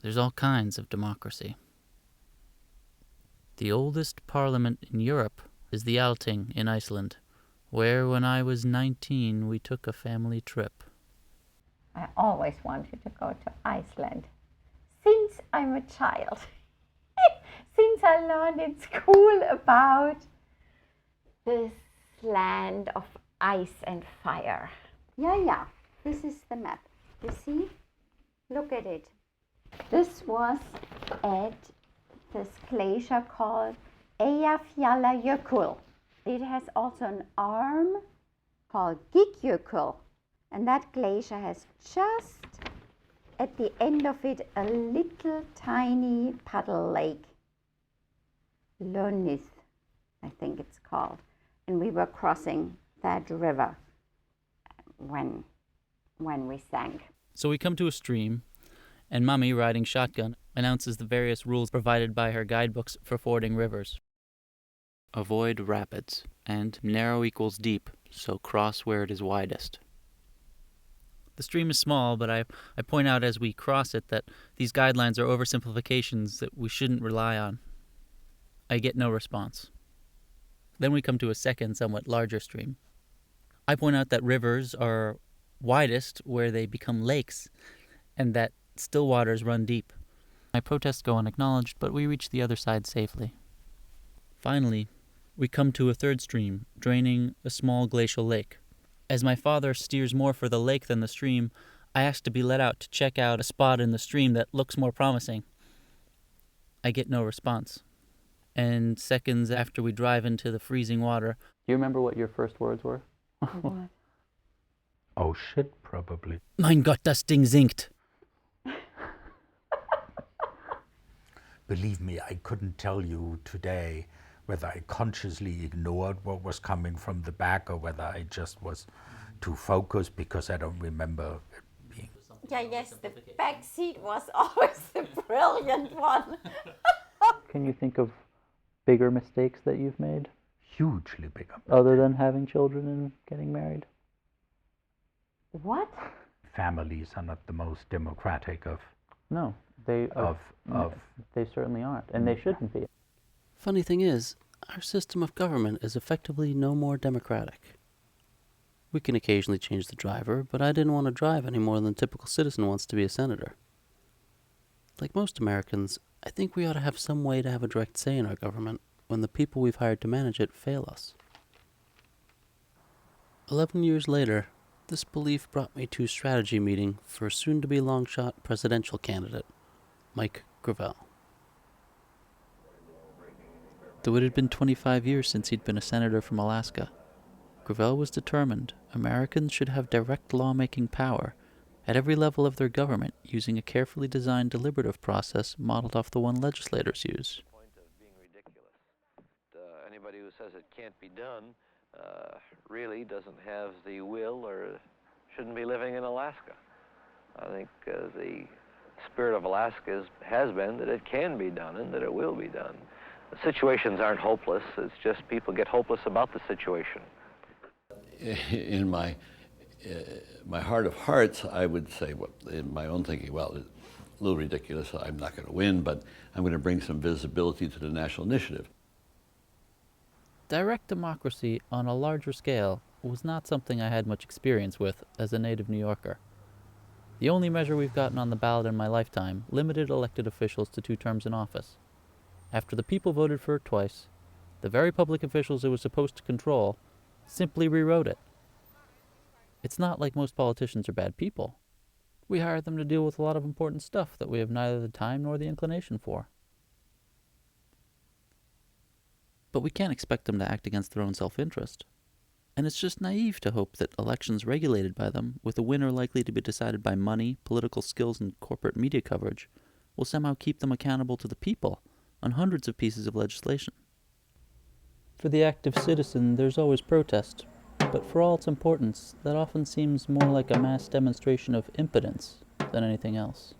there's all kinds of democracy. The oldest parliament in Europe is the Althing in Iceland, where when I was 19 we took a family trip. I always wanted to go to Iceland since I'm a child. Since I learned in school about this land of ice and fire. Yeah, this is the map. You see? Look at it. This was at this glacier called Eyjafjallajökull. It has also an arm called Gugle, and that glacier has just at the end of it a little tiny puddle lake. Lönnis, I think it's called. And we were crossing that river when we sank. So we come to a stream, and Mommy, riding shotgun, announces the various rules provided by her guidebooks for fording rivers. Avoid rapids, and narrow equals deep, so cross where it is widest. The stream is small, but I point out as we cross it that these guidelines are oversimplifications that we shouldn't rely on. I get no response. Then we come to a second, somewhat larger stream. I point out that rivers are widest where they become lakes, and that still waters run deep. My protests go unacknowledged, but we reach the other side safely. Finally, we come to a third stream, draining a small glacial lake. As my father steers more for the lake than the stream, I ask to be let out to check out a spot in the stream that looks more promising. I get no response. And seconds after we drive into the freezing water... Do you remember what your first words were? What? Oh shit, probably. Mein Gott, das Ding sinkt! Believe me, I couldn't tell you today whether I consciously ignored what was coming from the back or whether I just was too focused, because I don't remember it being... Yes, the back seat was always the brilliant one. Can you think of bigger mistakes that you've made? Hugely bigger. Other than having children and getting married? What? Families are not the most democratic of... No, they certainly aren't, and they shouldn't be. Funny thing is, our system of government is effectively no more democratic. We can occasionally change the driver, but I didn't want to drive any more than a typical citizen wants to be a senator. Like most Americans, I think we ought to have some way to have a direct say in our government when the people we've hired to manage it fail us. 11 years later, this belief brought me to a strategy meeting for a soon-to-be long-shot presidential candidate, Mike Gravel. Though it had been 25 years since he'd been a senator from Alaska, Gravel was determined Americans should have direct lawmaking power at every level of their government using a carefully designed deliberative process modeled off the one legislators use. Point of being ridiculous. Anybody who says it can't be done really doesn't have the will or shouldn't be living in Alaska. I think the spirit of Alaska has been that it can be done and that it will be done. The situations aren't hopeless, it's just people get hopeless about the situation. In my heart of hearts, I would say, well, in my own thinking, well, it's a little ridiculous, I'm not going to win, but I'm going to bring some visibility to the national initiative. Direct democracy on a larger scale was not something I had much experience with as a native New Yorker. The only measure we've gotten on the ballot in my lifetime limited elected officials to 2 terms in office. After the people voted for it twice, the very public officials it was supposed to control simply rewrote it. It's not like most politicians are bad people. We hire them to deal with a lot of important stuff that we have neither the time nor the inclination for. But we can't expect them to act against their own self-interest. And it's just naive to hope that elections regulated by them, with a winner likely to be decided by money, political skills, and corporate media coverage, will somehow keep them accountable to the people on hundreds of pieces of legislation. For the active citizen, there's always protest, but for all its importance, that often seems more like a mass demonstration of impotence than anything else.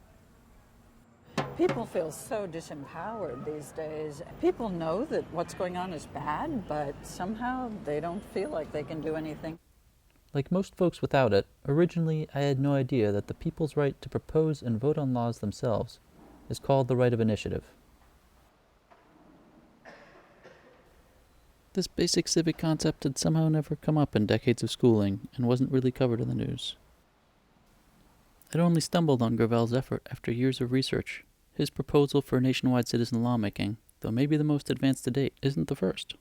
People feel so disempowered these days. People know that what's going on is bad, but somehow they don't feel like they can do anything. Like most folks without it, originally I had no idea that the people's right to propose and vote on laws themselves is called the right of initiative. This basic civic concept had somehow never come up in decades of schooling and wasn't really covered in the news. I'd only stumbled on Gravel's effort after years of research. His proposal for nationwide citizen lawmaking, though maybe the most advanced to date, isn't the first.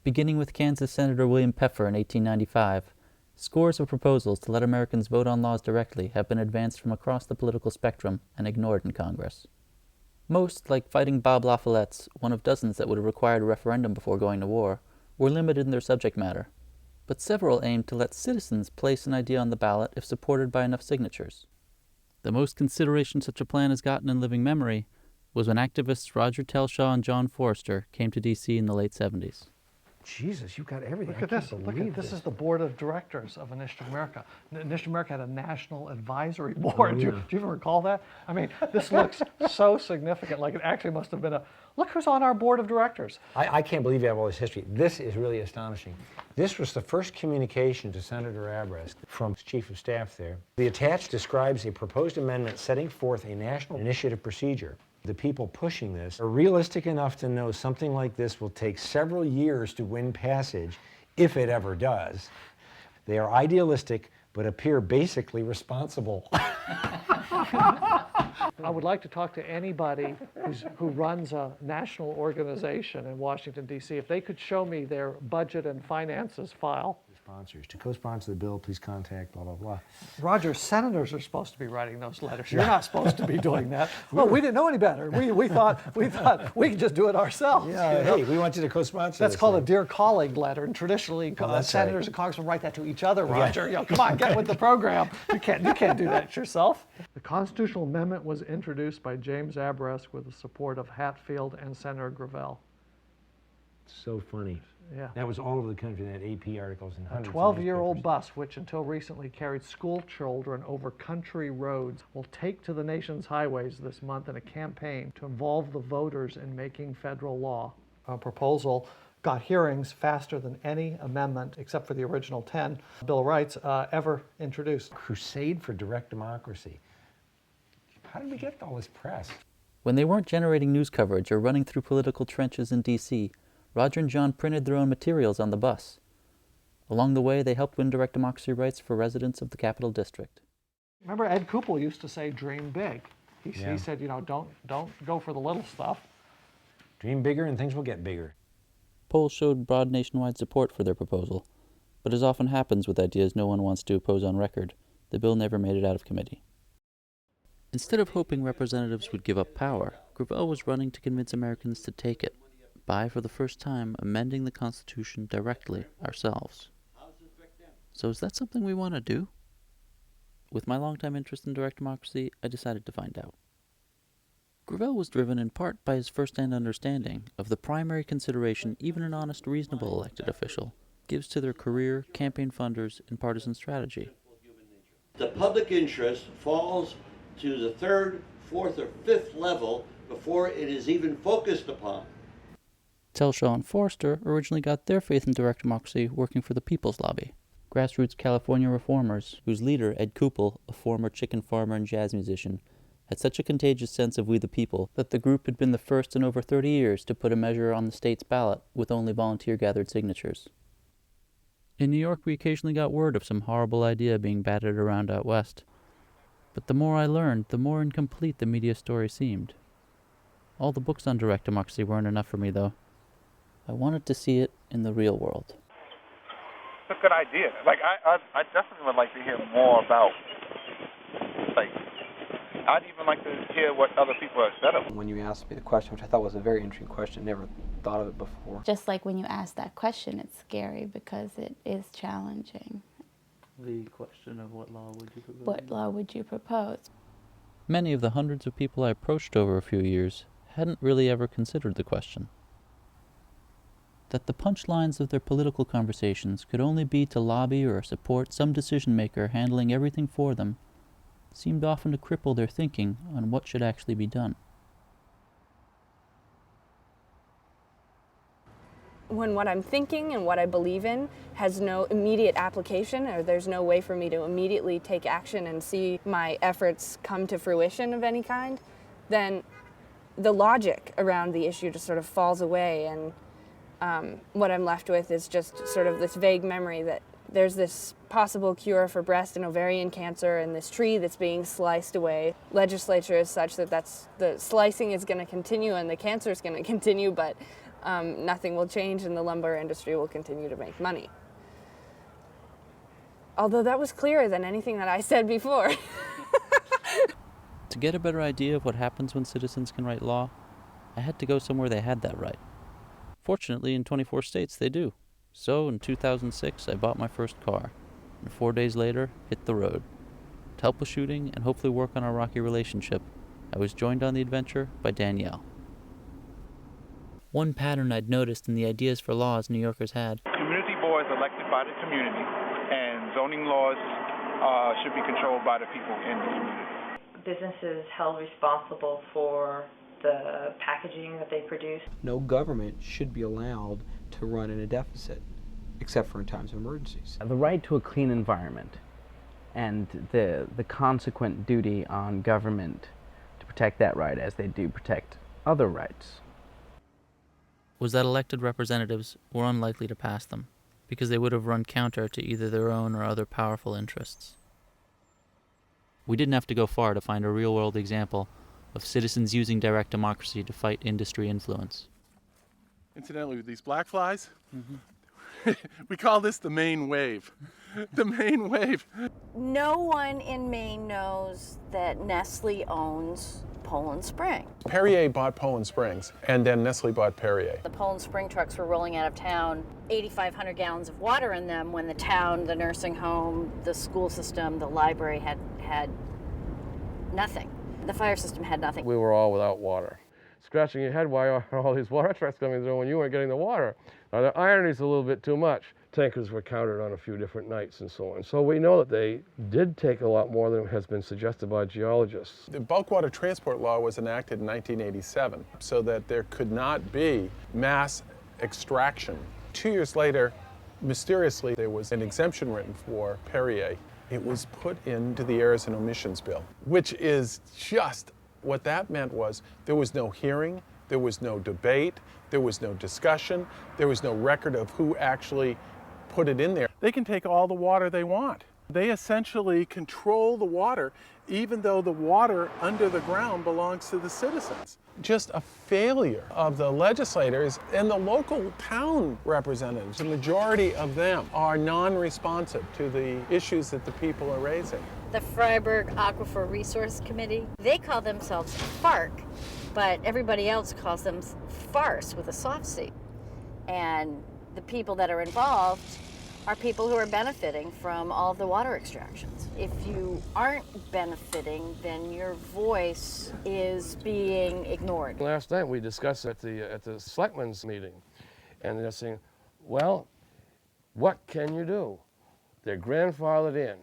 Beginning with Kansas Senator William Peffer in 1895, scores of proposals to let Americans vote on laws directly have been advanced from across the political spectrum and ignored in Congress. Most, like fighting Bob La Follette's, one of dozens that would have required a referendum before going to war, were limited in their subject matter, but several aimed to let citizens place an idea on the ballot if supported by enough signatures. The most consideration such a plan has gotten in living memory was when activists Roger Telshaw and John Forster came to D.C. in the late 70s. Jesus, you've got everything. Look at this. Look at this. Is the board of directors of Initiative America. Initiative America had a national advisory board. Do you even recall that? I mean, this looks so significant. Like it actually must have been a. Look who's on our board of directors. I can't believe you have all this history. This is really astonishing. This was the first communication to Senator Abrest from Chief of Staff there. The attached describes a proposed amendment setting forth a national initiative procedure. The people pushing this are realistic enough to know something like this will take several years to win passage, if it ever does. They are idealistic, but appear basically responsible. I would like to talk to anybody who runs a national organization in Washington, D.C. If they could show me their budget and finances file. Sponsors. To co-sponsor the bill, please contact blah, blah, blah. Roger, senators are supposed to be writing those letters. You're not supposed to be doing that. Well, we didn't know any better. We thought we could just do it ourselves. Yeah, you know? hey, we want you to co-sponsor. That's called a dear colleague letter, and traditionally senators and congressmen write that to each other. Roger, you know, come on, get with the program. You can't do that yourself. The constitutional amendment was introduced by James Abrest with the support of Hatfield and Senator Gravel. So funny. Yeah. That was all over the country, that AP articles and A hundreds of 12-year-old newspapers. bus, which until recently carried school children over country roads, will take to the nation's highways this month in a campaign to involve the voters in making federal law. A proposal got hearings faster than any amendment, except for the original 10 Bill of Rights, ever introduced. Crusade for direct democracy. How did we get all this press? When they weren't generating news coverage or running through political trenches in D.C., Roger and John printed their own materials on the bus. Along the way, they helped win direct democracy rights for residents of the Capital District. Remember, Ed Koopel used to say, dream big. He said, you know, don't go for the little stuff. Dream bigger and things will get bigger. Polls showed broad nationwide support for their proposal, but as often happens with ideas no one wants to oppose on record, the bill never made it out of committee. Instead of hoping representatives would give up power, Gravel was running to convince Americans to take it, by, for the first time, amending the Constitution directly ourselves. So is that something we want to do? With my longtime interest in direct democracy, I decided to find out. Gravel was driven in part by his first-hand understanding of the primary consideration even an honest, reasonable elected official gives to their career, campaign funders, and partisan strategy. The public interest falls to the third, fourth, or fifth level before it is even focused upon. Telshaw and Forster originally got their faith in direct democracy working for the People's Lobby, grassroots California reformers whose leader, Ed Koopel, a former chicken farmer and jazz musician, had such a contagious sense of we the people that the group had been the first in over 30 years to put a measure on the state's ballot with only volunteer-gathered signatures. In New York, we occasionally got word of some horrible idea being batted around out west. But the more I learned, the more incomplete the media story seemed. All the books on direct democracy weren't enough for me, though. I wanted to see it in the real world. It's a good idea. Like, I definitely would like to hear more about, like, I'd even like to hear what other people have said of it. When you asked me the question, which I thought was a very interesting question, never thought of it before. Just like when you ask that question, it's scary because it is challenging. The question of what law would you propose? What law would you propose? Many of the hundreds of people I approached over a few years hadn't really ever considered the question. That the punchlines of their political conversations could only be to lobby or support some decision-maker handling everything for them seemed often to cripple their thinking on what should actually be done. When what I'm thinking and what I believe in has no immediate application, or there's no way for me to immediately take action and see my efforts come to fruition of any kind, then the logic around the issue just sort of falls away, and what I'm left with is just sort of this vague memory that there's this possible cure for breast and ovarian cancer and this tree that's being sliced away. Legislature is such that the slicing is going to continue and the cancer is going to continue, but nothing will change and the lumber industry will continue to make money. Although that was clearer than anything that I said before. To get a better idea of what happens when citizens can write law, I had to go somewhere they had that right. Fortunately, in 24 states they do. So in 2006, I bought my first car, and 4 days later, hit the road. To help with shooting and hopefully work on our rocky relationship, I was joined on the adventure by Danielle. One pattern I'd noticed in the ideas for laws New Yorkers had. Community boards elected by the community, and zoning laws should be controlled by the people in the community. Businesses held responsible for the packaging that they produce. No government should be allowed to run in a deficit, except for in times of emergencies. The right to a clean environment and the consequent duty on government to protect that right as they do protect other rights. Was that elected representatives were unlikely to pass them, because they would have run counter to either their own or other powerful interests. We didn't have to go far to find a real-world example of citizens using direct democracy to fight industry influence. Incidentally, with these black flies, we call this the Maine wave. The Maine wave. No one in Maine knows that Nestle owns Poland Spring. Perrier bought Poland Springs, and then Nestle bought Perrier. The Poland Spring trucks were rolling out of town, 8,500 gallons of water in them, when the town, the nursing home, the school system, the library had nothing. The fire system had nothing. We were all without water. Scratching your head, why are all these water trucks coming through when you weren't getting the water? Now, the irony's a little bit too much. Tankers were counted on a few different nights and so on. So we know that they did take a lot more than has been suggested by geologists. The bulk water transport law was enacted in 1987 so that there could not be mass extraction. 2 years later, mysteriously, there was an exemption written for Perrier. It was put into the Errors and Omissions Bill, which is just what that meant was there was no hearing, there was no debate, there was no discussion, there was no record of who actually put it in there. They can take all the water they want. They essentially control the water, even though the water under the ground belongs to the citizens. Just a failure of the legislators and the local town representatives. The majority of them are non-responsive to the issues that the people are raising. The Freiburg Aquifer Resource Committee, they call themselves FARC, but everybody else calls them farce with a soft C. And the people that are involved are people who are benefiting from all of the water extractions. If you aren't benefiting, then your voice is being ignored. Last night we discussed at the selectmen's meeting, and they're saying, well, what can you do? They're grandfathered in.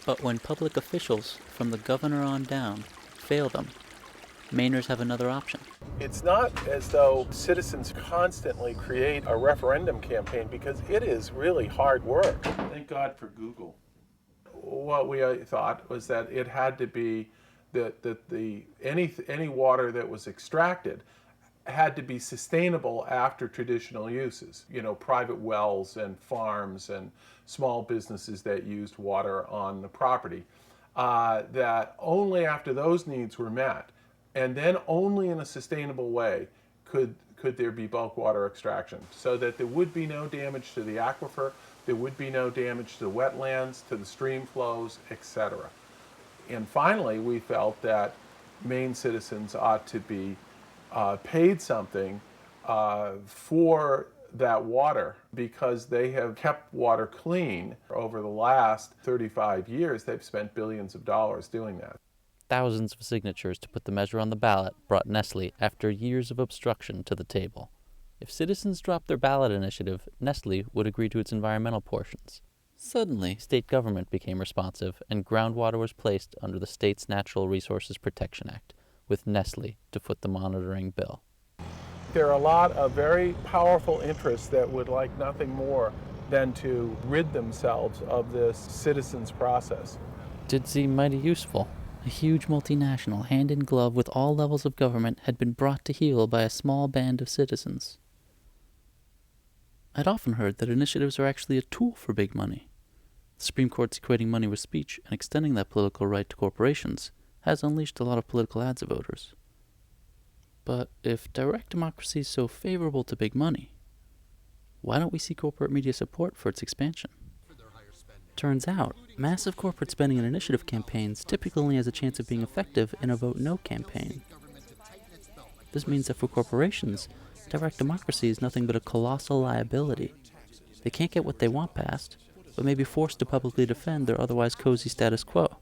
But when public officials, from the governor on down, fail them, Mainers have another option. It's not as though citizens constantly create a referendum campaign, because it is really hard work. Thank God for Google. What we thought was that it had to be that any water that was extracted had to be sustainable after traditional uses. You know, private wells and farms and small businesses that used water on the property. That only after those needs were met, and then only in a sustainable way, could there be bulk water extraction, so that there would be no damage to the aquifer, there would be no damage to the wetlands, to the stream flows, etc. And finally, we felt that Maine citizens ought to be paid something for that water, because they have kept water clean. Over the last 35 years, they've spent billions of dollars doing that. Thousands of signatures to put the measure on the ballot brought Nestle, after years of obstruction, to the table. If citizens dropped their ballot initiative, Nestle would agree to its environmental portions. Suddenly, state government became responsive, and groundwater was placed under the state's Natural Resources Protection Act, with Nestle to foot the monitoring bill. There are a lot of very powerful interests that would like nothing more than to rid themselves of this citizens' process. Did seem mighty useful, A huge multinational, hand in glove with all levels of government, had been brought to heel by a small band of citizens. I'd often heard that initiatives are actually a tool for big money. The Supreme Court's equating money with speech and extending that political right to corporations has unleashed a lot of political ads of voters. But if direct democracy is so favorable to big money, why don't we see corporate media support for its expansion? Turns out, massive corporate spending in initiative campaigns typically only has a chance of being effective in a vote no campaign. This means that for corporations, direct democracy is nothing but a colossal liability. They can't get what they want passed, but may be forced to publicly defend their otherwise cozy status quo.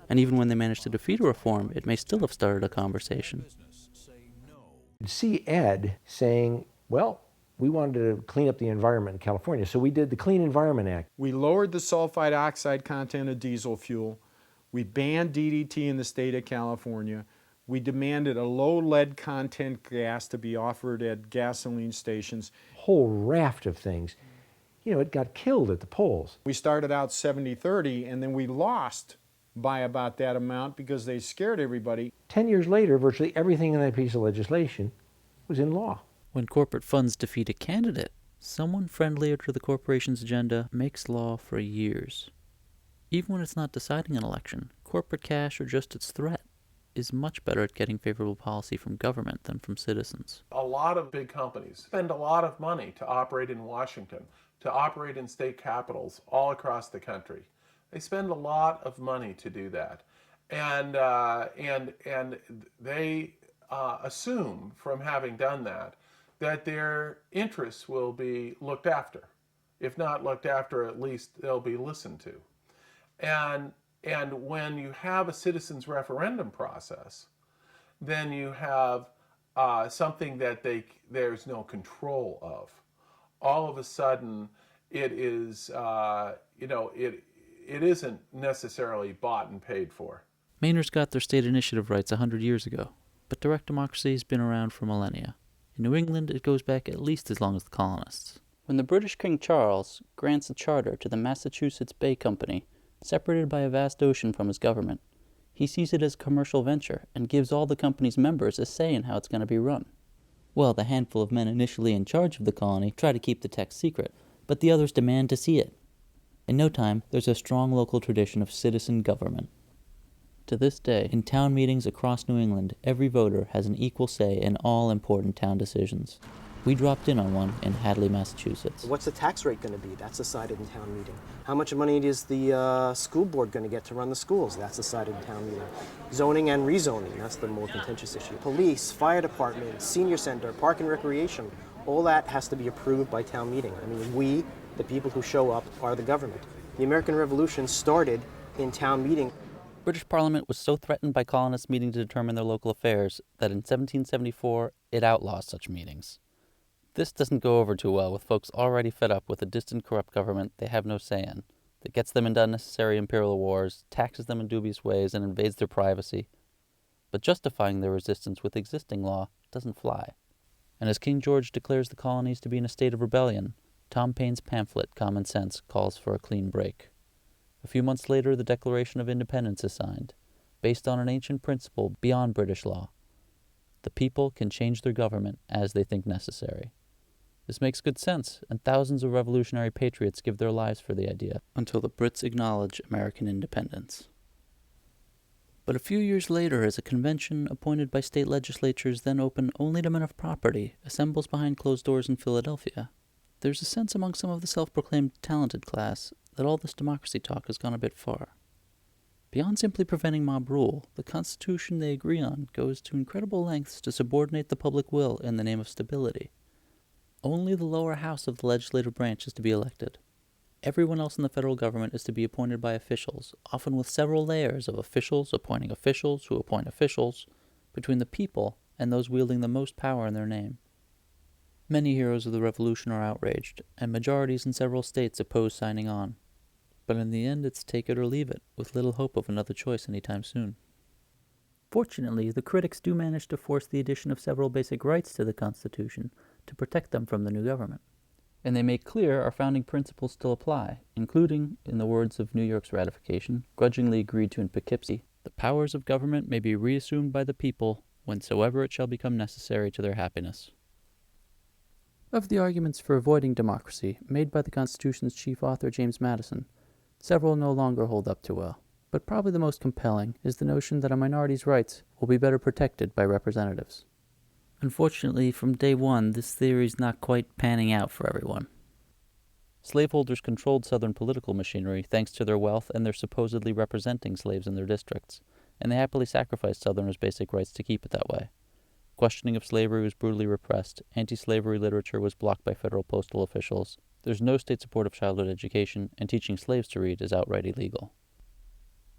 And even when they manage to defeat a reform, it may still have started a conversation. See Ed saying, well, we wanted to clean up the environment in California, so we did the Clean Environment Act. We lowered the sulfide oxide content of diesel fuel. We banned DDT in the state of California. We demanded a low lead content gas to be offered at gasoline stations. Whole raft of things. You know, it got killed at the polls. We started out 70-30, and then we lost by about that amount because they scared everybody. 10 years later, virtually everything in that piece of legislation was in law. When corporate funds defeat a candidate, someone friendlier to the corporation's agenda makes law for years. Even when it's not deciding an election, corporate cash or just its threat is much better at getting favorable policy from government than from citizens. A lot of big companies spend a lot of money to operate in Washington, to operate in state capitals all across the country. They spend a lot of money to do that. And they assume from having done that their interests will be looked after. If not looked after, at least they'll be listened to. And when you have a citizens referendum process, then you have something that there's no control of. All of a sudden, it is, it isn't necessarily bought and paid for. Mainers got their state initiative rights 100 years ago, but direct democracy has been around for millennia. In New England, it goes back at least as long as the colonists. When the British King Charles grants a charter to the Massachusetts Bay Company, separated by a vast ocean from his government, he sees it as a commercial venture and gives all the company's members a say in how it's going to be run. Well, the handful of men initially in charge of the colony try to keep the text secret, but the others demand to see it. In no time, there's a strong local tradition of citizen government. To this day, in town meetings across New England, every voter has an equal say in all important town decisions. We dropped in on one in Hadley, Massachusetts. What's the tax rate going to be? That's decided in town meeting. How much money is the school board going to get to run the schools? That's decided in town meeting. Zoning and rezoning, that's the more contentious issue. Police, fire department, senior center, park and recreation, all that has to be approved by town meeting. I mean, we, the people who show up, are the government. The American Revolution started in town meeting. British Parliament was so threatened by colonists meeting to determine their local affairs that in 1774 it outlawed such meetings. This doesn't go over too well with folks already fed up with a distant, corrupt government they have no say in, that gets them into unnecessary imperial wars, taxes them in dubious ways, and invades their privacy. But justifying their resistance with existing law doesn't fly. And as King George declares the colonies to be in a state of rebellion, Tom Paine's pamphlet, Common Sense, calls for a clean break. A few months later, the Declaration of Independence is signed, based on an ancient principle beyond British law. The people can change their government as they think necessary. This makes good sense, and thousands of revolutionary patriots give their lives for the idea, until the Brits acknowledge American independence. But a few years later, as a convention appointed by state legislatures then open only to men of property assembles behind closed doors in Philadelphia, there's a sense among some of the self-proclaimed talented class that all this democracy talk has gone a bit far. Beyond simply preventing mob rule, the Constitution they agree on goes to incredible lengths to subordinate the public will in the name of stability. Only the lower house of the legislative branch is to be elected. Everyone else in the federal government is to be appointed by officials, often with several layers of officials appointing officials who appoint officials, between the people and those wielding the most power in their name. Many heroes of the Revolution are outraged, and majorities in several states oppose signing on. But in the end, it's take it or leave it, with little hope of another choice anytime soon. Fortunately, the critics do manage to force the addition of several basic rights to the Constitution to protect them from the new government. And they make clear our founding principles still apply, including, in the words of New York's ratification, grudgingly agreed to in Poughkeepsie, The powers of government may be reassumed by the people whensoever it shall become necessary to their happiness. Of the arguments for avoiding democracy made by the Constitution's chief author James Madison, several no longer hold up too well. But probably the most compelling is the notion that a minority's rights will be better protected by representatives. Unfortunately, from day one, this theory is not quite panning out for everyone. Slaveholders controlled Southern political machinery thanks to their wealth and their supposedly representing slaves in their districts, and they happily sacrificed Southerners' basic rights to keep it that way. Questioning of slavery was brutally repressed, anti-slavery literature was blocked by federal postal officials, there's no state support of childhood education, and teaching slaves to read is outright illegal.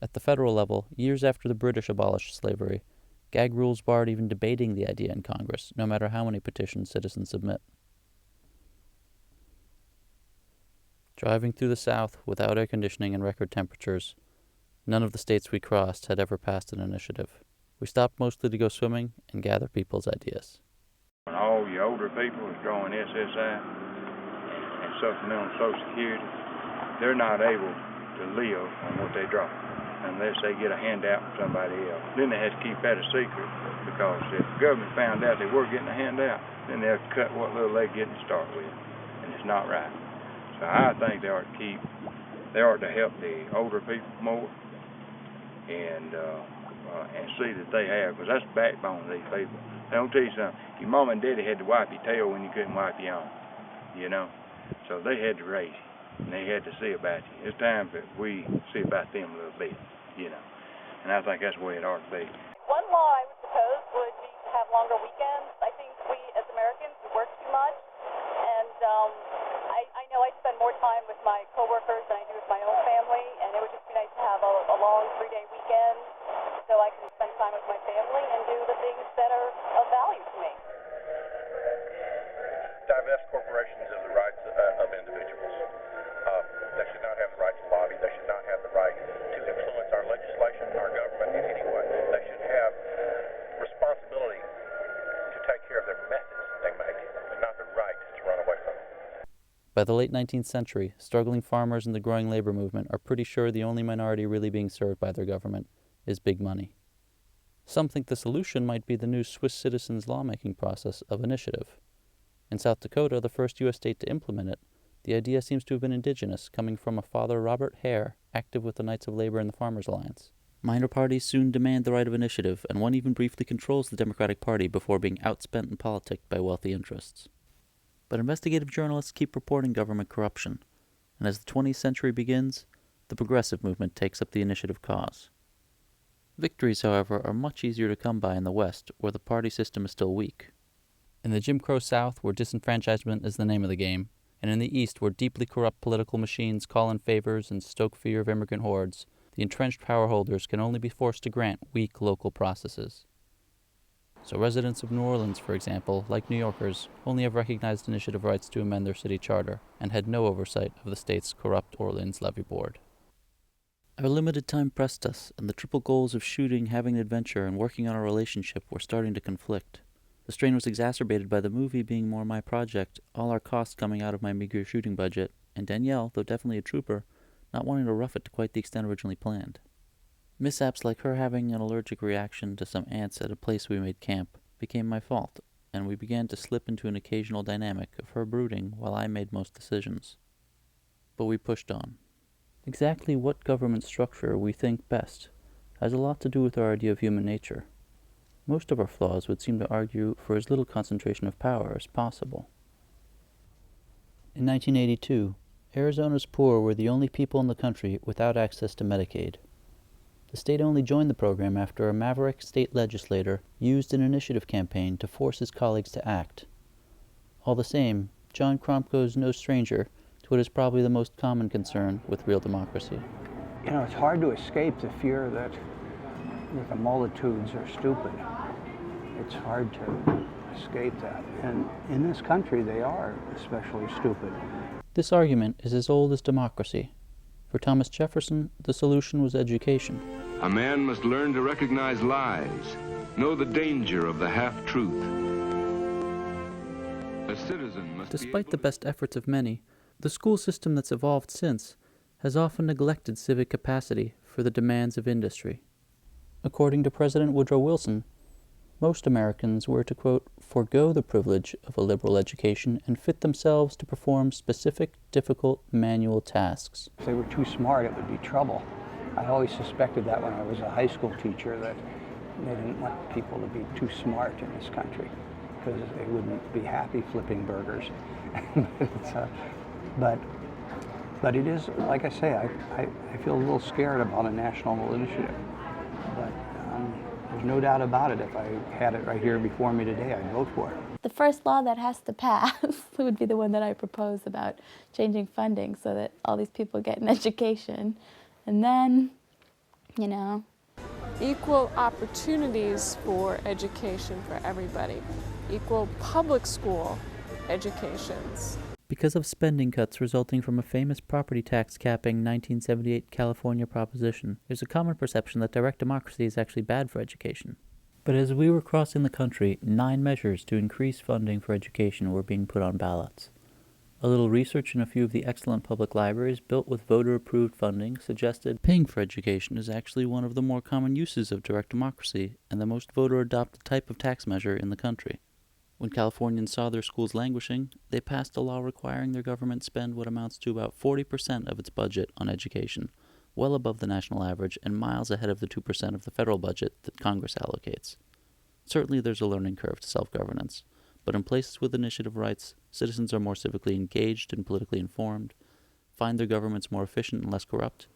At the federal level, years after the British abolished slavery, gag rules barred even debating the idea in Congress, no matter how many petitions citizens submit. Driving through the South without air conditioning and record temperatures, none of the states we crossed had ever passed an initiative. We stopped mostly to go swimming and gather people's ideas. All your older people is drawing SSI and supplemental Social Security. They're not able to live on what they draw unless they get a handout from somebody else. Then they had to keep that a secret because if the government found out they were getting a handout, then they'll cut what little they get to start with, and it's not right. So I think they ought to help the older people more and see that they have, because that's the backbone of these people. They don't tell you something. Your mom and daddy had to wipe your tail when you couldn't wipe your own, you know. So they had to raise you, and they had to see about you. It's time that we see about them a little bit, you know. And I think that's the way it ought to be. One law I would propose would be to have longer weekends. I think we, as Americans, we work too much, and I know I spend more time with my coworkers than I do with my own family, and it would just be nice to have a long 3-day weekend so I can spend time with my family and do the things that are of value to me. Divest corporations of the rights of individuals. They should not have the right to lobby. They should not have the right to influence our legislation, our government in any way. They should have responsibility to take care of their methods they make, but not the right to run away from them. By the late 19th century, struggling farmers and the growing labor movement are pretty sure the only minority really being served by their government is big money. Some think the solution might be the new Swiss citizens' lawmaking process of initiative. In South Dakota, the first U.S. state to implement it, the idea seems to have been indigenous, coming from a Father Robert Hare, active with the Knights of Labor and the Farmers Alliance. Minor parties soon demand the right of initiative, and one even briefly controls the Democratic Party before being outspent and politicked by wealthy interests. But investigative journalists keep reporting government corruption, and as the 20th century begins, the progressive movement takes up the initiative cause. Victories, however, are much easier to come by in the West, where the party system is still weak. In the Jim Crow South, where disenfranchisement is the name of the game, and in the East, where deeply corrupt political machines call in favors and stoke fear of immigrant hordes, the entrenched power holders can only be forced to grant weak local processes. So residents of New Orleans, for example, like New Yorkers, only have recognized initiative rights to amend their city charter, and had no oversight of the state's corrupt Orleans Levy Board. Our limited time pressed us, and the triple goals of shooting, having an adventure, and working on a relationship were starting to conflict. The strain was exacerbated by the movie being more my project, all our costs coming out of my meager shooting budget, and Danielle, though definitely a trooper, not wanting to rough it to quite the extent originally planned. Mishaps like her having an allergic reaction to some ants at a place we made camp became my fault, and we began to slip into an occasional dynamic of her brooding while I made most decisions. But we pushed on. Exactly what government structure we think best has a lot to do with our idea of human nature. Most of our flaws would seem to argue for as little concentration of power as possible. In 1982, Arizona's poor were the only people in the country without access to Medicaid. The state only joined the program after a maverick state legislator used an initiative campaign to force his colleagues to act. All the same, John Kromko is no stranger to what is probably the most common concern with real democracy. You know, it's hard to escape the fear that the multitudes are stupid. It's hard to escape that. And in this country, they are especially stupid. This argument is as old as democracy. For Thomas Jefferson, the solution was education. A man must learn to recognize lies, know the danger of the half-truth. A citizen must Despite the best efforts of many, the school system that's evolved since has often neglected civic capacity for the demands of industry. According to President Woodrow Wilson, most Americans were to, quote, forego the privilege of a liberal education and fit themselves to perform specific, difficult, manual tasks. If they were too smart, it would be trouble. I always suspected that when I was a high school teacher, that they didn't want people to be too smart in this country because they wouldn't be happy flipping burgers. But it is, like I say, I feel a little scared about a national initiative. But there's no doubt about it. If I had it right here before me today, I'd vote for it. The first law that has to pass would be the one that I propose about changing funding so that all these people get an education. And then, you know. Equal opportunities for education for everybody. Equal public school educations. Because of spending cuts resulting from a famous property tax capping 1978 California proposition, there's a common perception that direct democracy is actually bad for education. But as we were crossing the country, 9 measures to increase funding for education were being put on ballots. A little research in a few of the excellent public libraries built with voter-approved funding suggested paying for education is actually one of the more common uses of direct democracy and the most voter-adopted type of tax measure in the country. When Californians saw their schools languishing, they passed a law requiring their government spend what amounts to about 40% of its budget on education, well above the national average and miles ahead of the 2% of the federal budget that Congress allocates. Certainly there's a learning curve to self-governance, but in places with initiative rights, citizens are more civically engaged and politically informed, find their governments more efficient and less corrupt,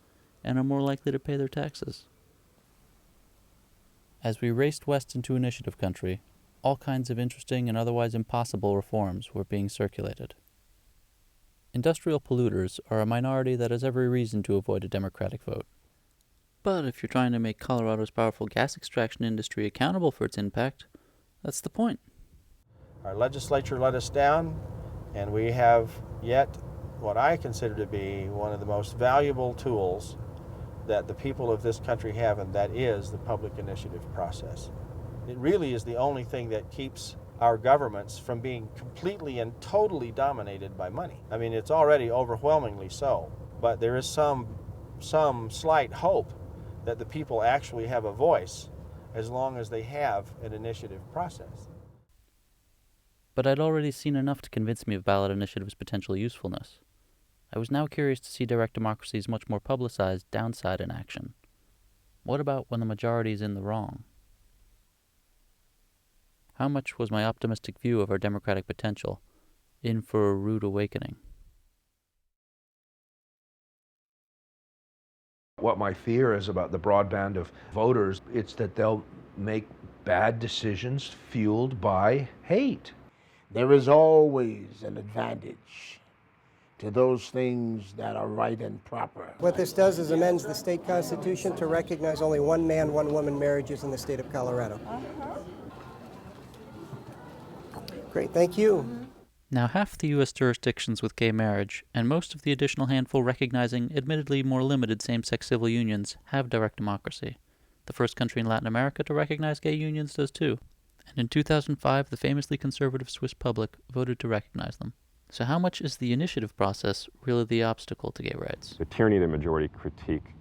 and are more likely to pay their taxes. As we raced west into initiative country, all kinds of interesting and otherwise impossible reforms were being circulated. Industrial polluters are a minority that has every reason to avoid a Democratic vote. But if you're trying to make Colorado's powerful gas extraction industry accountable for its impact, that's the point. Our legislature let us down, and we have yet what I consider to be one of the most valuable tools that the people of this country have, and that is the public initiative process. It really is the only thing that keeps our governments from being completely and totally dominated by money. I mean, it's already overwhelmingly so, but there is some slight hope that the people actually have a voice as long as they have an initiative process. But I'd already seen enough to convince me of ballot initiative's potential usefulness. I was now curious to see direct democracy's much more publicized downside in action. What about when the majority is in the wrong? How much was my optimistic view of our democratic potential in for a rude awakening? What my fear is about the broadband of voters, it's that they'll make bad decisions fueled by hate. There is always an advantage to those things that are right and proper. What this does is amends the state constitution to recognize only one man, one woman marriages in the state of Colorado. Great, thank you. Now, half the U.S. jurisdictions with gay marriage, and most of the additional handful recognizing admittedly more limited same-sex civil unions, have direct democracy. The first country in Latin America to recognize gay unions does too. And in 2005, the famously conservative Swiss public voted to recognize them. So how much is the initiative process really the obstacle to gay rights? The tyranny of the majority critique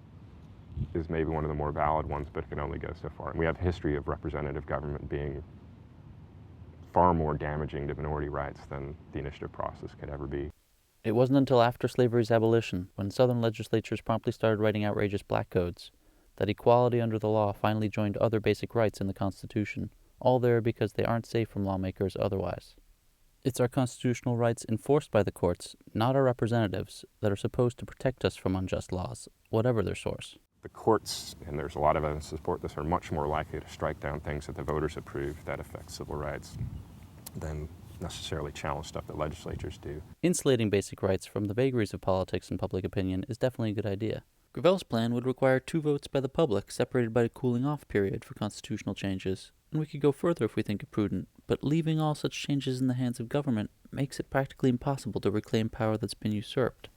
is maybe one of the more valid ones, but it can only go so far. And we have a history of representative government being far more damaging to minority rights than the initiative process could ever be. It wasn't until after slavery's abolition, when Southern legislatures promptly started writing outrageous black codes, that equality under the law finally joined other basic rights in the Constitution, all there because they aren't safe from lawmakers otherwise. It's our constitutional rights enforced by the courts, not our representatives, that are supposed to protect us from unjust laws, whatever their source. The courts, and there's a lot of evidence to support this, are much more likely to strike down things that the voters approve that affect civil rights than necessarily challenge stuff that legislatures do. Insulating basic rights from the vagaries of politics and public opinion is definitely a good idea. Gravel's plan would require 2 votes by the public, separated by a cooling-off period for constitutional changes, and we could go further if we think it prudent, but leaving all such changes in the hands of government makes it practically impossible to reclaim power that's been usurped.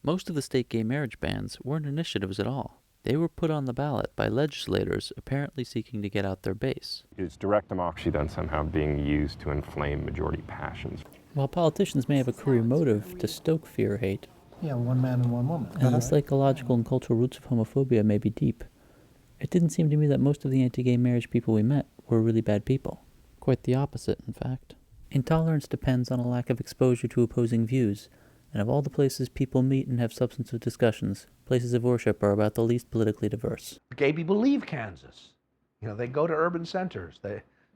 Most of the state gay marriage bans weren't initiatives at all. They were put on the ballot by legislators apparently seeking to get out their base. Is direct democracy then somehow being used to inflame majority passions? While politicians may have a career motive to stoke fear or hate, Yeah, one man and one woman. and the psychological and cultural roots of homophobia may be deep, It didn't seem to me that most of the anti-gay marriage people we met were really bad people. Quite the opposite, in fact. Intolerance depends on a lack of exposure to opposing views, and of all the places people meet and have substantive discussions, places of worship are about the least politically diverse. Gay people leave Kansas. You know, they go to urban centers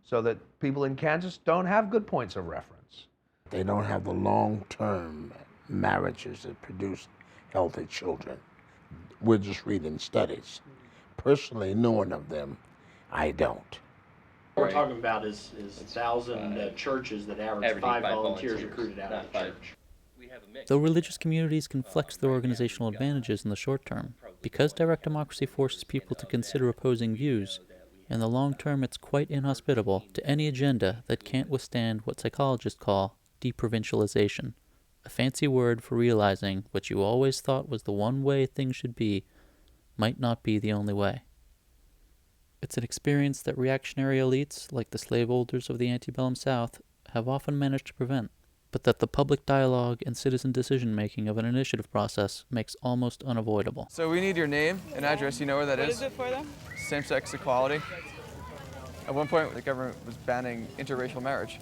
so that people in Kansas don't have good points of reference. They don't have the long-term marriages that produce healthy children. We're just reading studies. Personally, knowing of them, I don't. What we're talking about is 1,000 churches that average 5 volunteers recruited out of the church. Though religious communities can flex their organizational advantages in the short term, because direct democracy forces people to consider opposing views, in the long term it's quite inhospitable to any agenda that can't withstand what psychologists call deprovincialization, a fancy word for realizing what you always thought was the one way things should be might not be the only way. It's an experience that reactionary elites, like the slaveholders of the antebellum South, have often managed to prevent, but that the public dialogue and citizen decision-making of an initiative process makes almost unavoidable. So we need your name and address. You know where that is? What is it for them? Same-sex equality. At one point, the government was banning interracial marriage.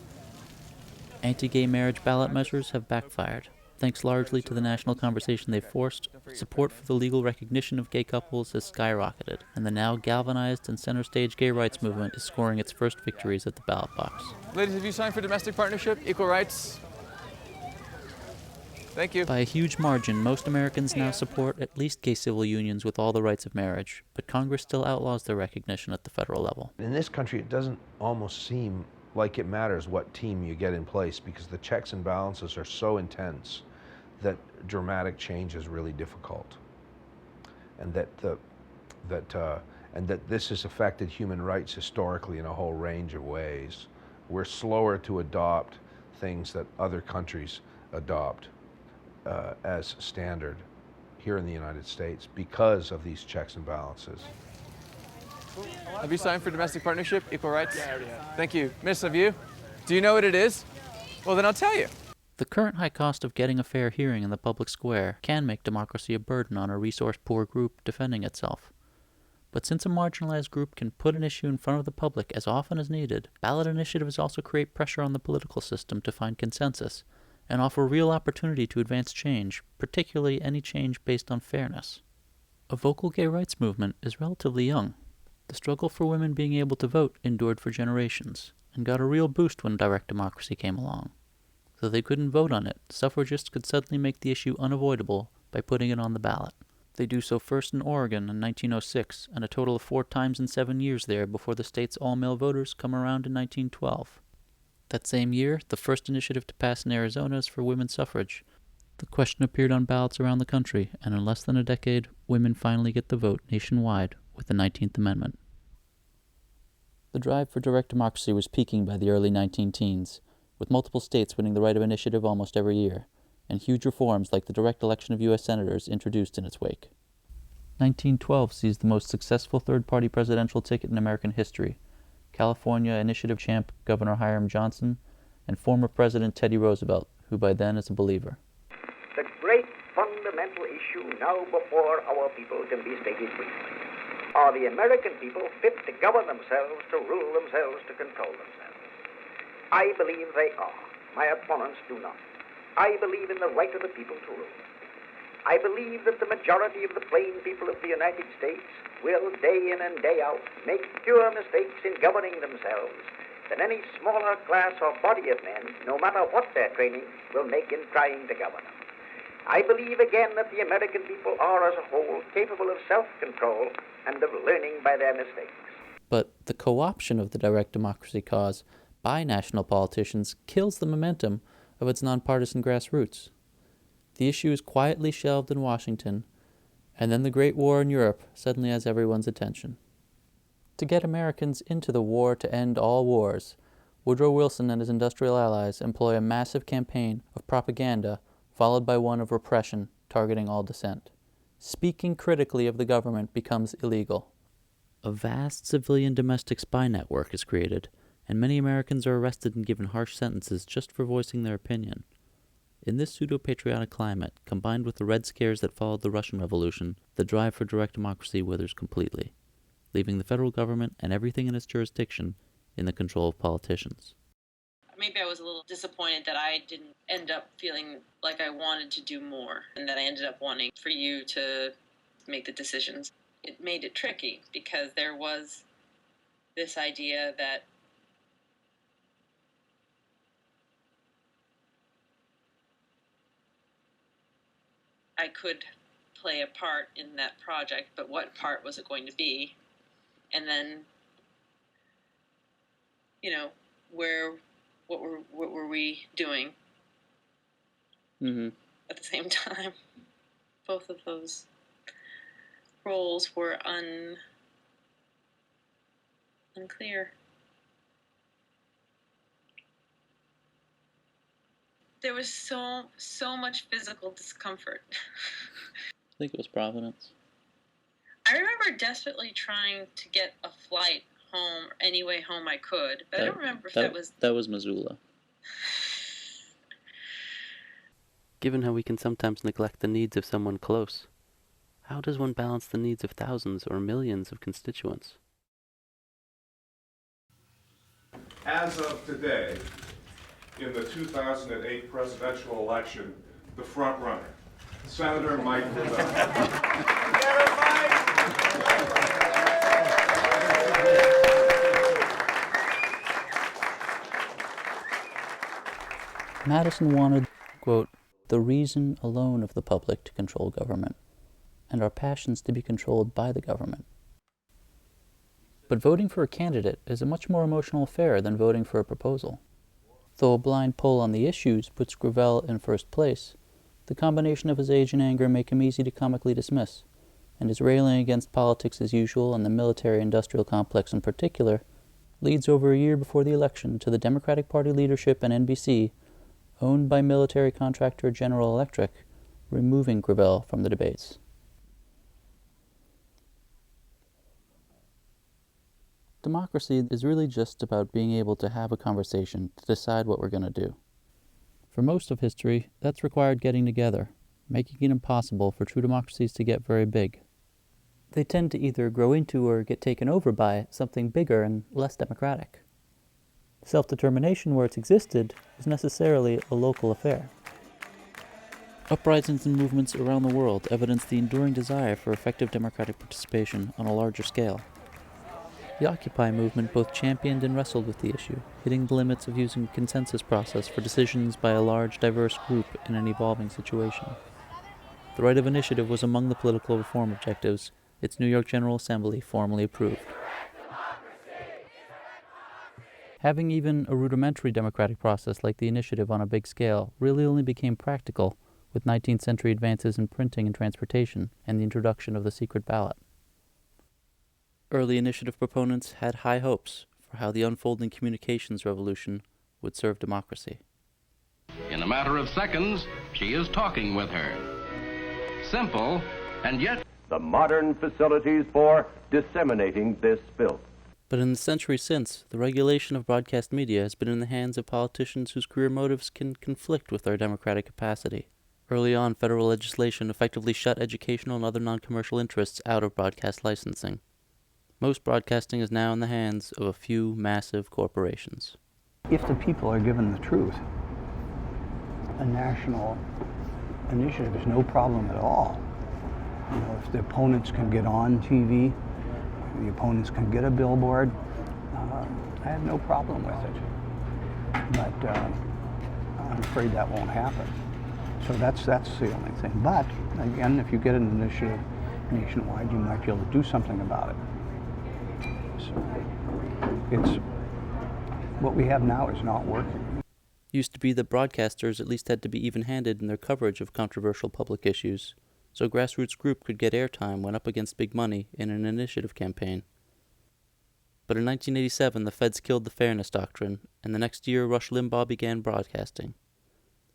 Anti-gay marriage ballot measures have backfired. Thanks largely to the national conversation they've forced, support for the legal recognition of gay couples has skyrocketed, and the now galvanized and center-stage gay rights movement is scoring its first victories at the ballot box. Ladies, have you signed for domestic partnership, equal rights? Thank you. By a huge margin, most Americans now support at least gay civil unions with all the rights of marriage, but Congress still outlaws their recognition at the federal level. In this country, it doesn't almost seem like it matters what team you get in place because the checks and balances are so intense that dramatic change is really difficult, and that this has affected human rights historically in a whole range of ways. We're slower to adopt things that other countries adopt as standard here in the United States because of these checks and balances. Have you signed for domestic partnership, equal rights? Yeah, I already have. Thank you. Miss, have you? Do you know what it is? Well, then I'll tell you. The current high cost of getting a fair hearing in the public square can make democracy a burden on a resource-poor group defending itself. But since a marginalized group can put an issue in front of the public as often as needed, ballot initiatives also create pressure on the political system to find consensus and offer real opportunity to advance change, particularly any change based on fairness. A vocal gay rights movement is relatively young. The struggle for women being able to vote endured for generations and got a real boost when direct democracy came along. Though they couldn't vote on it, suffragists could suddenly make the issue unavoidable by putting it on the ballot. They do so first in Oregon in 1906, and a total of 4 times in 7 years there before the state's all-male voters come around in 1912. That same year, the first initiative to pass in Arizona is for women's suffrage. The question appeared on ballots around the country, and in less than a decade, women finally get the vote nationwide with the 19th Amendment. The drive for direct democracy was peaking by the early 19-teens, with multiple states winning the right of initiative almost every year, and huge reforms like the direct election of U.S. senators introduced in its wake. 1912 sees the most successful third-party presidential ticket in American history, California initiative champ Governor Hiram Johnson, and former President Teddy Roosevelt, who by then is a believer. The great fundamental issue now before our people can be stated briefly. Are the American people fit to govern themselves, to rule themselves, to control themselves? I believe they are. My opponents do not. I believe in the right of the people to rule. I believe that the majority of the plain people of the United States will, day in and day out, make fewer mistakes in governing themselves than any smaller class or body of men, no matter what their training, will make in trying to govern them. I believe again that the American people are, as a whole, capable of self-control and of learning by their mistakes. But the co-option of the direct democracy cause by national politicians kills the momentum of its nonpartisan grassroots. The issue is quietly shelved in Washington, and then the Great War in Europe suddenly has everyone's attention. To get Americans into the war to end all wars, Woodrow Wilson and his industrial allies employ a massive campaign of propaganda followed by one of repression targeting all dissent. Speaking critically of the government becomes illegal. A vast civilian domestic spy network is created, and many Americans are arrested and given harsh sentences just for voicing their opinion. In this pseudo-patriotic climate, combined with the Red Scares that followed the Russian Revolution, the drive for direct democracy withers completely. leaving the federal government and everything in its jurisdiction in the control of politicians. Maybe I was a little disappointed that I didn't end up feeling like I wanted to do more and that I ended up wanting for you to make the decisions. It made it tricky because there was this idea that I could play a part in that project, but what part was it going to be? And then, you know, what were we doing at the same time? Both of those roles were unclear. There was so much physical discomfort. I think it was Providence. I remember desperately trying to get a flight home any way home I could, but I don't remember if that was... That was Missoula. Given how we can sometimes neglect the needs of someone close, how does one balance the needs of thousands or millions of constituents? As of today, in the 2008 presidential election, the front runner, Senator Mike Gravel. Madison wanted, quote, the reason alone of the public to control government, and our passions to be controlled by the government. But voting for a candidate is a much more emotional affair than voting for a proposal. Though a blind poll on the issues puts Gravel in first place, the combination of his age and anger make him easy to comically dismiss, and his railing against politics as usual and the military-industrial complex in particular leads over a year before the election to the Democratic Party leadership and NBC, owned by military contractor General Electric, removing Gravel from the debates. Democracy is really just about being able to have a conversation to decide what we're going to do. For most of history, that's required getting together, making it impossible for true democracies to get very big. They tend to either grow into or get taken over by something bigger and less democratic. Self-determination, where it's existed, is necessarily a local affair. Uprisings and movements around the world evidence the enduring desire for effective democratic participation on a larger scale. The Occupy movement both championed and wrestled with the issue, hitting the limits of using a consensus process for decisions by a large, diverse group in an evolving situation. The right of initiative was among the political reform objectives its New York General Assembly formally approved. Having even a rudimentary democratic process like the initiative on a big scale really only became practical with 19th century advances in printing and transportation and the introduction of the secret ballot. Early initiative proponents had high hopes for how the unfolding communications revolution would serve democracy. In a matter of seconds, she is talking with her. Simple, and yet the modern facilities for disseminating this filth. But in the century since, the regulation of broadcast media has been in the hands of politicians whose career motives can conflict with our democratic capacity. Early on, federal legislation effectively shut educational and other non-commercial interests out of broadcast licensing. Most broadcasting is now in the hands of a few massive corporations. If the people are given the truth, a national initiative is no problem at all. You know, if the opponents can get on TV, the opponents can get a billboard, I have no problem with it. But I'm afraid that won't happen. So that's the only thing. But again, if you get an initiative nationwide, you might be able to do something about it. So it's what we have now is not working. Used to be that broadcasters at least had to be even-handed in their coverage of controversial public issues, so a grassroots group could get airtime when up against big money in an initiative campaign. But in 1987, the feds killed the fairness doctrine, and the next year Rush Limbaugh began broadcasting.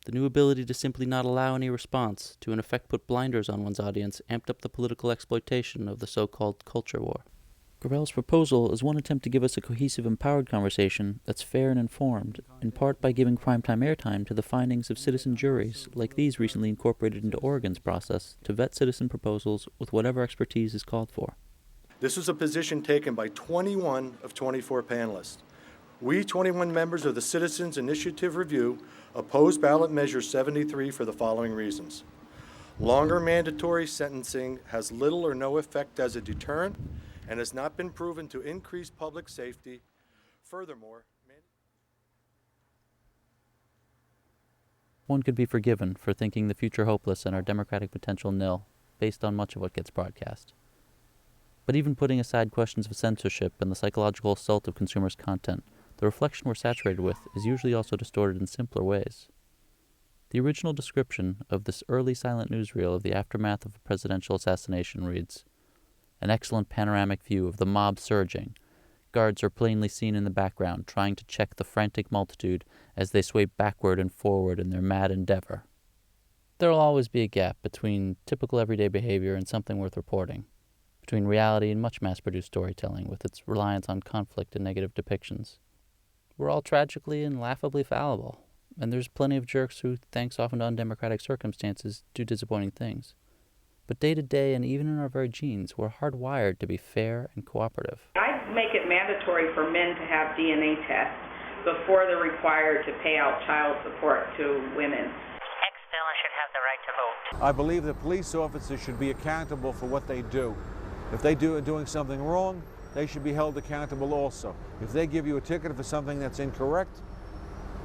The new ability to simply not allow any response, to in effect put blinders on one's audience, amped up the political exploitation of the so-called culture war. Gravel's proposal is one attempt to give us a cohesive, empowered conversation that's fair and informed, in part by giving primetime airtime to the findings of citizen juries, like these recently incorporated into Oregon's process, to vet citizen proposals with whatever expertise is called for. This was a position taken by 21 of 24 panelists. We, 21 members of the Citizens Initiative Review, oppose ballot measure 73 for the following reasons. Longer mandatory sentencing has little or no effect as a deterrent and has not been proven to increase public safety. Furthermore, One could be forgiven for thinking the future hopeless and our democratic potential nil, based on much of what gets broadcast. But even putting aside questions of censorship and the psychological assault of consumers' content, the reflection we're saturated with is usually also distorted in simpler ways. The original description of this early silent newsreel of the aftermath of a presidential assassination reads, "An excellent panoramic view of the mob surging. Guards are plainly seen in the background, trying to check the frantic multitude as they sway backward and forward in their mad endeavor." There will always be a gap between typical everyday behavior and something worth reporting, between reality and much mass-produced storytelling with its reliance on conflict and negative depictions. We're all tragically and laughably fallible, and there's plenty of jerks who, thanks often to undemocratic circumstances, do disappointing things. But day to day, and even in our very genes, we're hardwired to be fair and cooperative. I'd make it mandatory for men to have DNA tests before they're required to pay out child support to women. Ex-felons should have the right to vote. I believe that police officers should be accountable for what they do. If they are doing something wrong, they should be held accountable also. If they give you a ticket for something that's incorrect,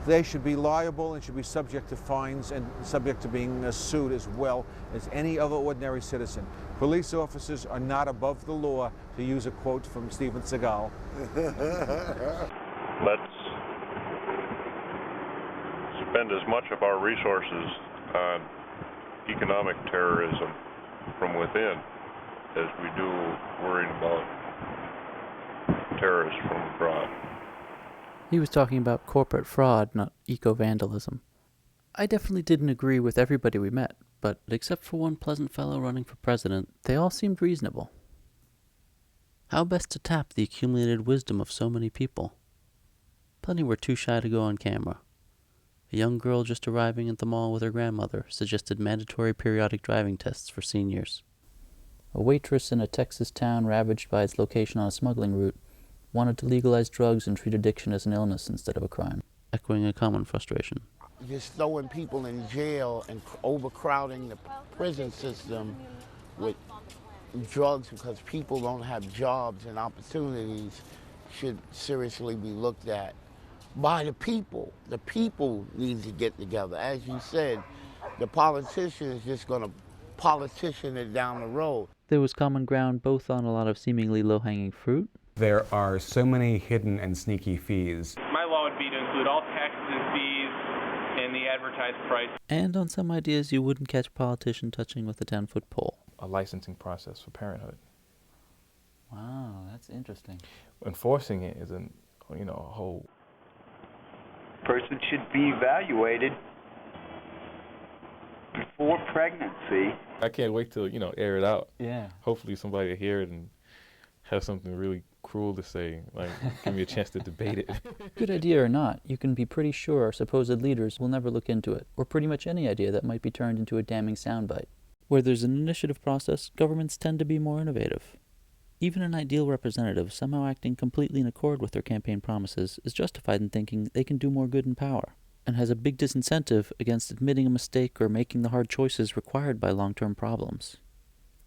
they should be liable and should be subject to fines and subject to being sued as well as any other ordinary citizen. Police officers are not above the law, to use a quote from Steven Seagal. Let's spend as much of our resources on economic terrorism from within as we do worrying about terrorists from abroad. He was talking about corporate fraud, not eco-vandalism. I definitely didn't agree with everybody we met, but except for one pleasant fellow running for president, they all seemed reasonable. How best to tap the accumulated wisdom of so many people? Plenty were too shy to go on camera. A young girl just arriving at the mall with her grandmother suggested mandatory periodic driving tests for seniors. A waitress in a Texas town ravaged by its location on a smuggling route wanted to legalize drugs and treat addiction as an illness instead of a crime, echoing a common frustration. Just throwing people in jail and overcrowding the prison system with drugs because people don't have jobs and opportunities should seriously be looked at by the people. The people need to get together. As you said, the politician is just going to politician it down the road. There was common ground both on a lot of seemingly low-hanging fruit. There are so many hidden and sneaky fees. My law would be to include all taxes and fees in the advertised price. And on some ideas you wouldn't catch a politician touching with a 10-foot pole. A licensing process for parenthood. Wow, that's interesting. Enforcing it is a whole... Person should be evaluated before pregnancy. I can't wait to, air it out. Yeah. Hopefully somebody will hear it and have something really cruel to say, like give me a chance to debate it. Good idea or not, you can be pretty sure our supposed leaders will never look into it, or pretty much any idea that might be turned into a damning soundbite. Where there's an initiative process, governments tend to be more innovative. Even an ideal representative somehow acting completely in accord with their campaign promises is justified in thinking they can do more good in power, and has a big disincentive against admitting a mistake or making the hard choices required by long-term problems.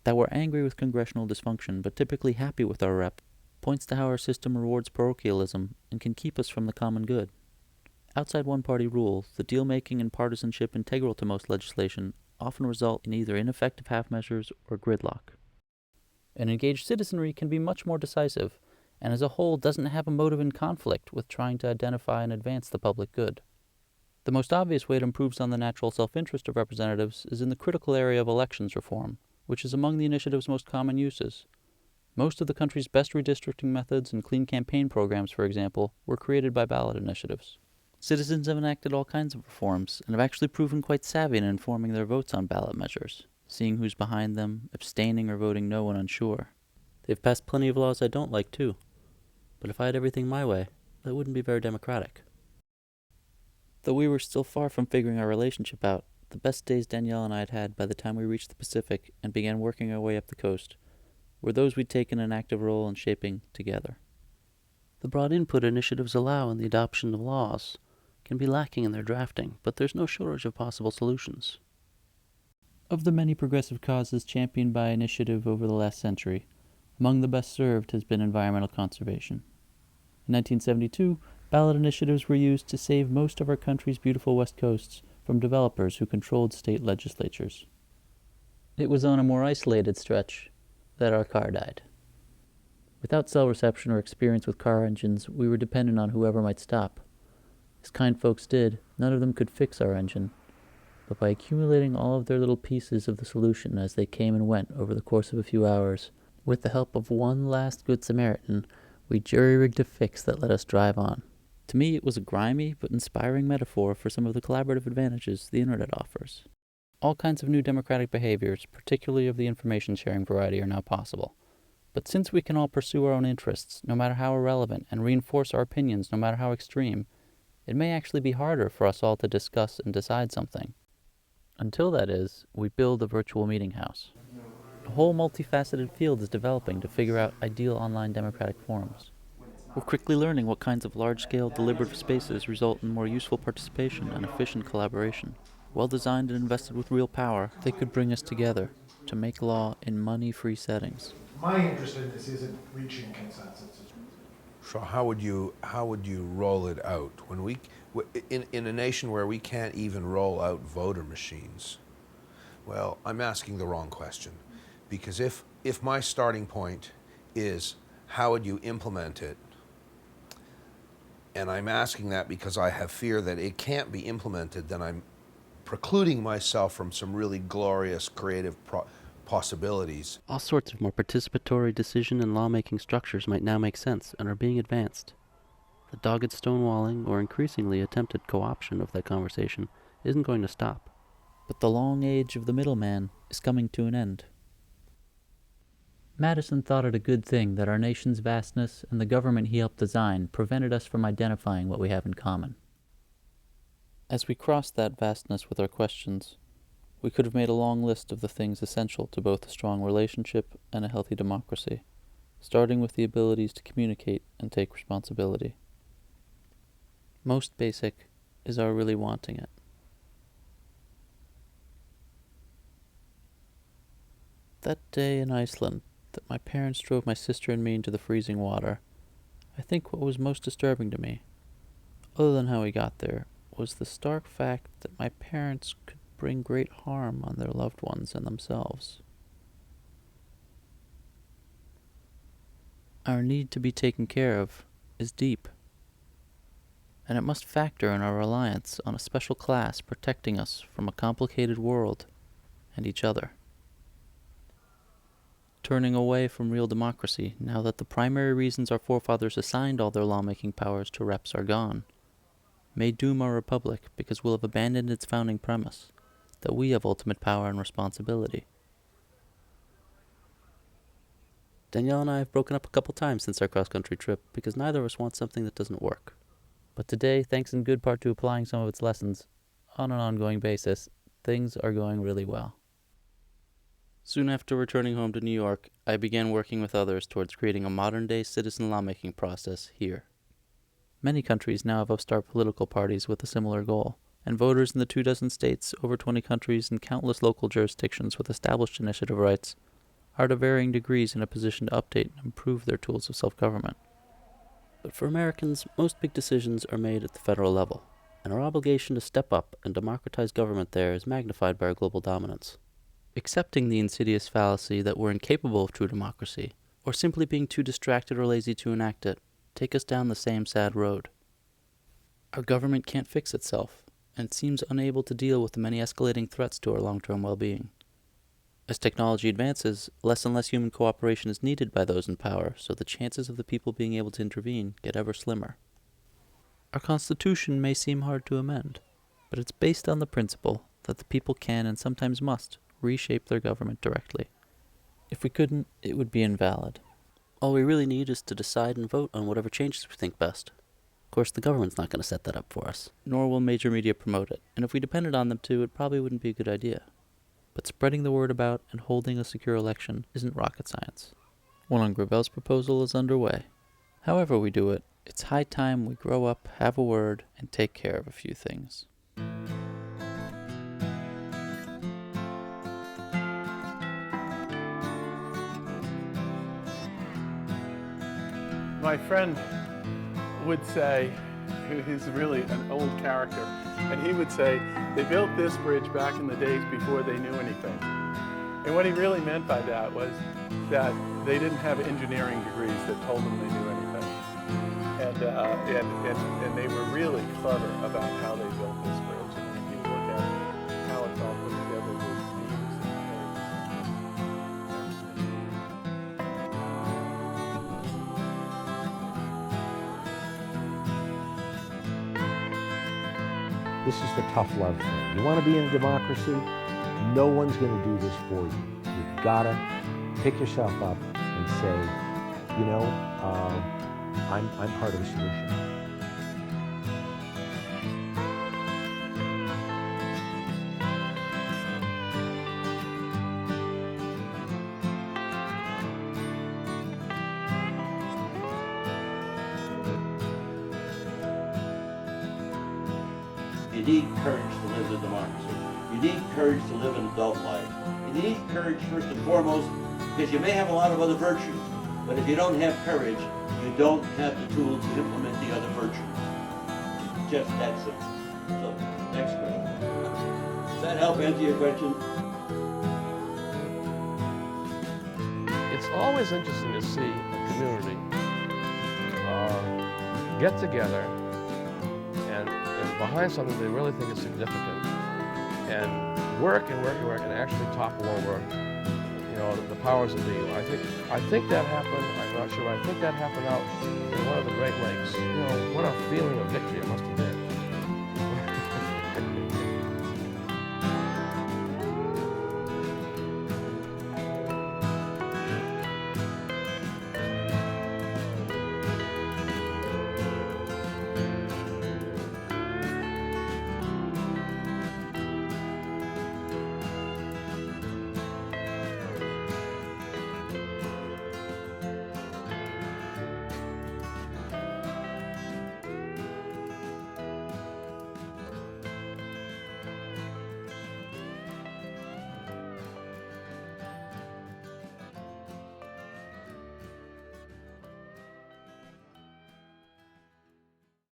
That we're angry with congressional dysfunction but typically happy with our rep points to how our system rewards parochialism and can keep us from the common good. Outside one-party rule, the deal-making and partisanship integral to most legislation often result in either ineffective half-measures or gridlock. An engaged citizenry can be much more decisive, and as a whole doesn't have a motive in conflict with trying to identify and advance the public good. The most obvious way it improves on the natural self-interest of representatives is in the critical area of elections reform, which is among the initiative's most common uses. Most of the country's best redistricting methods and clean campaign programs, for example, were created by ballot initiatives. Citizens have enacted all kinds of reforms and have actually proven quite savvy in informing their votes on ballot measures, seeing who's behind them, abstaining or voting no when unsure. They've passed plenty of laws I don't like, too. But if I had everything my way, that wouldn't be very democratic. Though we were still far from figuring our relationship out, the best days Danielle and I had had by the time we reached the Pacific and began working our way up the coast were those we'd taken an active role in shaping together. The broad input initiatives allow in the adoption of laws can be lacking in their drafting, but there's no shortage of possible solutions. Of the many progressive causes championed by initiative over the last century, among the best served has been environmental conservation. In 1972, ballot initiatives were used to save most of our country's beautiful west coasts from developers who controlled state legislatures. It was on a more isolated stretch that our car died. Without cell reception or experience with car engines, we were dependent on whoever might stop. As kind folks did, none of them could fix our engine, but by accumulating all of their little pieces of the solution as they came and went over the course of a few hours, with the help of one last good Samaritan, we jury-rigged a fix that let us drive on. To me, it was a grimy but inspiring metaphor for some of the collaborative advantages the Internet offers. All kinds of new democratic behaviors, particularly of the information-sharing variety, are now possible. But since we can all pursue our own interests, no matter how irrelevant, and reinforce our opinions, no matter how extreme, it may actually be harder for us all to discuss and decide something. Until that is, we build a virtual meeting house. A whole multifaceted field is developing to figure out ideal online democratic forums. We're quickly learning what kinds of large-scale deliberative spaces result in more useful participation and efficient collaboration. Well designed and invested with real power, they could bring us together to make law in money-free settings. My interest in this isn't reaching consensus. So how would you roll it out when in a nation where we can't even roll out voter machines? Well, I'm asking the wrong question, because if my starting point is how would you implement it, and I'm asking that because I have fear that it can't be implemented, then I'm precluding myself from some really glorious creative possibilities. All sorts of more participatory decision and lawmaking structures might now make sense and are being advanced. The dogged stonewalling or increasingly attempted co-option of that conversation isn't going to stop. But the long age of the middleman is coming to an end. Madison thought it a good thing that our nation's vastness and the government he helped design prevented us from identifying what we have in common. As we crossed that vastness with our questions, we could have made a long list of the things essential to both a strong relationship and a healthy democracy, starting with the abilities to communicate and take responsibility. Most basic is our really wanting it. That day in Iceland that my parents drove my sister and me into the freezing water, I think what was most disturbing to me, other than how we got there, was the stark fact that my parents could bring great harm on their loved ones and themselves. Our need to be taken care of is deep, and it must factor in our reliance on a special class protecting us from a complicated world and each other. Turning away from real democracy now that the primary reasons our forefathers assigned all their lawmaking powers to reps are gone may doom our republic because we'll have abandoned its founding premise that we have ultimate power and responsibility. Danielle and I have broken up a couple times since our cross-country trip because neither of us wants something that doesn't work. But today, thanks in good part to applying some of its lessons on an ongoing basis, things are going really well. Soon after returning home to New York, I began working with others towards creating a modern-day citizen lawmaking process here. Many countries now have upstart political parties with a similar goal, and voters in the 24 states, over 20 countries, and countless local jurisdictions with established initiative rights are to varying degrees in a position to update and improve their tools of self-government. But for Americans, most big decisions are made at the federal level, and our obligation to step up and democratize government there is magnified by our global dominance. Accepting the insidious fallacy that we're incapable of true democracy, or simply being too distracted or lazy to enact it, take us down the same sad road. Our government can't fix itself, and it seems unable to deal with the many escalating threats to our long-term well-being. As technology advances, less and less human cooperation is needed by those in power, so the chances of the people being able to intervene get ever slimmer. Our Constitution may seem hard to amend, but it's based on the principle that the people can and sometimes must reshape their government directly. If we couldn't, it would be invalid. All we really need is to decide and vote on whatever changes we think best. Of course, the government's not going to set that up for us. Nor will major media promote it, and if we depended on them to, it probably wouldn't be a good idea. But spreading the word about and holding a secure election isn't rocket science. One on Gravel's proposal is underway. However we do it, it's high time we grow up, have a word, and take care of a few things. My friend would say, he's really an old character, and he would say, they built this bridge back in the days before they knew anything. And what he really meant by that was that they didn't have engineering degrees that told them they knew anything. And they were really clever about how they built this bridge. And when you look at how it's all put together with beams and This is the tough love thing. You want to be in a democracy? No one's going to do this for you. You've got to pick yourself up and say, you know, I'm part of the solution. You need courage to live in a democracy. You need courage to live an adult life. You need courage first and foremost because you may have a lot of other virtues, but if you don't have courage, you don't have the tools to implement the other virtues. Just that simple. So, next question. Does that help answer your question? It's always interesting to see a community get together and behind something they really think is significant and work and work and work and actually topple over, you know, the powers that be. I think that happened, I'm not sure, I think that happened out in one of the Great Lakes. You know,